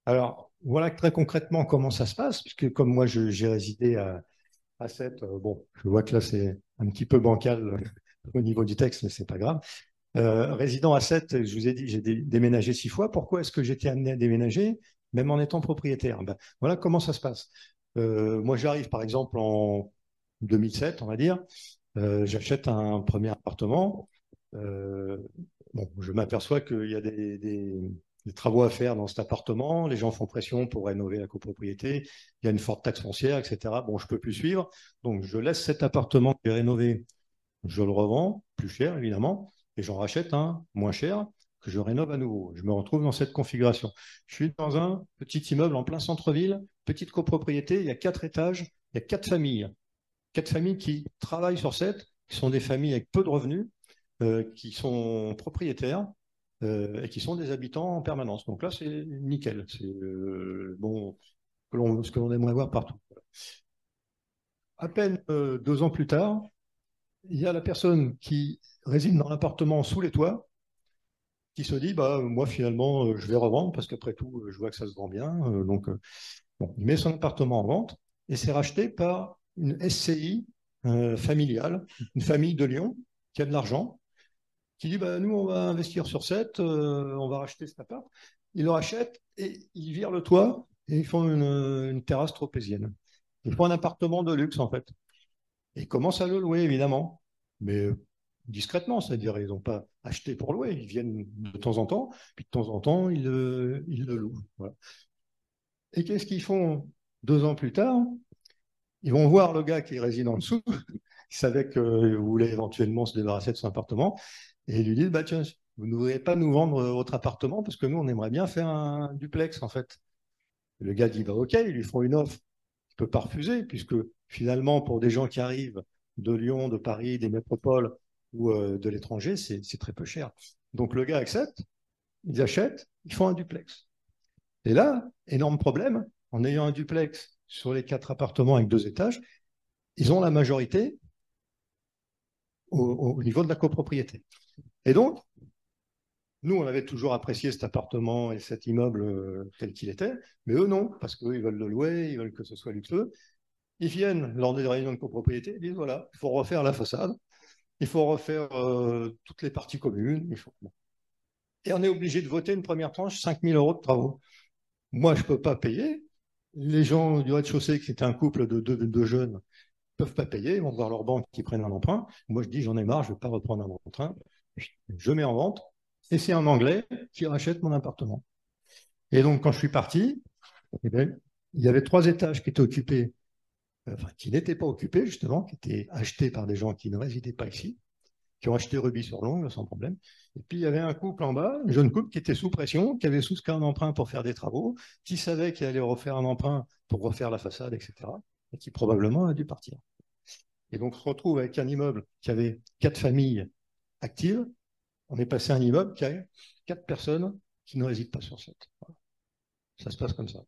Alors, voilà très concrètement comment ça se passe, puisque comme moi, j'ai résidé à 7, bon, je vois que là, c'est un petit peu bancal au niveau du texte, mais c'est pas grave. Résident à 7, je vous ai dit, j'ai déménagé 6 fois. Pourquoi est-ce que j'étais amené à déménager, même en étant propriétaire? Ben, voilà comment ça se passe. Moi, j'arrive, par exemple, en 2007, on va dire, j'achète un premier appartement. Euh, bon, je m'aperçois qu'il y a des travaux à faire dans cet appartement. Les gens font pression pour rénover la copropriété. Il y a une forte taxe foncière, etc. Bon, je ne peux plus suivre. Donc, je laisse cet appartement que j'ai rénové. Je le revends, plus cher, évidemment, et j'en rachète un moins cher que je rénove à nouveau. Je me retrouve dans cette configuration. Je suis dans un petit immeuble en plein centre-ville, petite copropriété. Il y a 4 étages. Il y a 4 familles. 4 familles qui travaillent sur 7, qui sont des familles avec peu de revenus, qui sont propriétaires et qui sont des habitants en permanence. Donc là, c'est nickel. C'est bon, ce que l'on aimerait voir partout. À peine 2 ans plus tard, il y a la personne qui réside dans l'appartement sous les toits qui se dit, bah, moi finalement, je vais revendre parce qu'après tout, je vois que ça se vend bien. Bon, il met son appartement en vente et c'est racheté par une SCI familiale, une famille de Lyon qui a de l'argent, qui dit, bah, nous, on va investir sur 7, on va racheter cet appart. Ils le rachètent et ils virent le toit et ils font une terrasse tropézienne. Ils font un appartement de luxe, en fait. Et ils commencent à le louer, évidemment. Mais discrètement, c'est-à-dire ils n'ont pas acheté pour louer. Ils viennent de temps en temps, puis de temps en temps, ils le louent. Voilà. Et qu'est-ce qu'ils font 2 ans plus tard? Ils vont voir le gars qui réside en dessous, qui savait qu'il voulait éventuellement se débarrasser de son appartement, et ils lui disent, bah, tiens, vous ne voudriez pas nous vendre votre appartement parce que nous, on aimerait bien faire un duplex, en fait. Et le gars dit, bah, OK, ils lui font une offre qu'il ne peut pas refuser, puisque finalement, pour des gens qui arrivent de Lyon, de Paris, des métropoles ou de l'étranger, c'est très peu cher. Donc le gars accepte, ils achètent, ils font un duplex. Et là, énorme problème, en ayant un duplex sur les 4 appartements avec 2 étages, ils ont la majorité au niveau de la copropriété. Et donc, nous, on avait toujours apprécié cet appartement et cet immeuble tel qu'il était, mais eux, non, parce qu'eux, ils veulent le louer, ils veulent que ce soit luxueux. Ils viennent lors des réunions de copropriété, ils disent voilà, il faut refaire la façade, il faut refaire toutes les parties communes. Et on est obligé de voter une première tranche, 5 000 euros de travaux. Moi, je ne peux pas payer. Les gens du rez-de-chaussée, qui étaient un couple de deux jeunes, ne peuvent pas payer. Ils vont voir leur banque qui prennent un emprunt. Moi, je dis j'en ai marre, je ne vais pas reprendre un emprunt. Je mets en vente. Et c'est un Anglais qui rachète mon appartement. Et donc, quand je suis parti, eh bien, il y avait 3 étages qui étaient occupés, enfin, qui n'étaient pas occupés, justement, qui étaient achetés par des gens qui ne résidaient pas ici, qui ont acheté Rubis-sur-Longue sans problème. Et puis il y avait un couple en bas, un jeune couple qui était sous pression, qui avait souscrit un emprunt pour faire des travaux, qui savait qu'il allait refaire un emprunt pour refaire la façade, etc. Et qui probablement a dû partir. Et donc on se retrouve avec un immeuble qui avait 4 familles actives. On est passé à un immeuble qui a 4 personnes qui ne résident pas sur 7. Voilà. Ça se passe comme ça.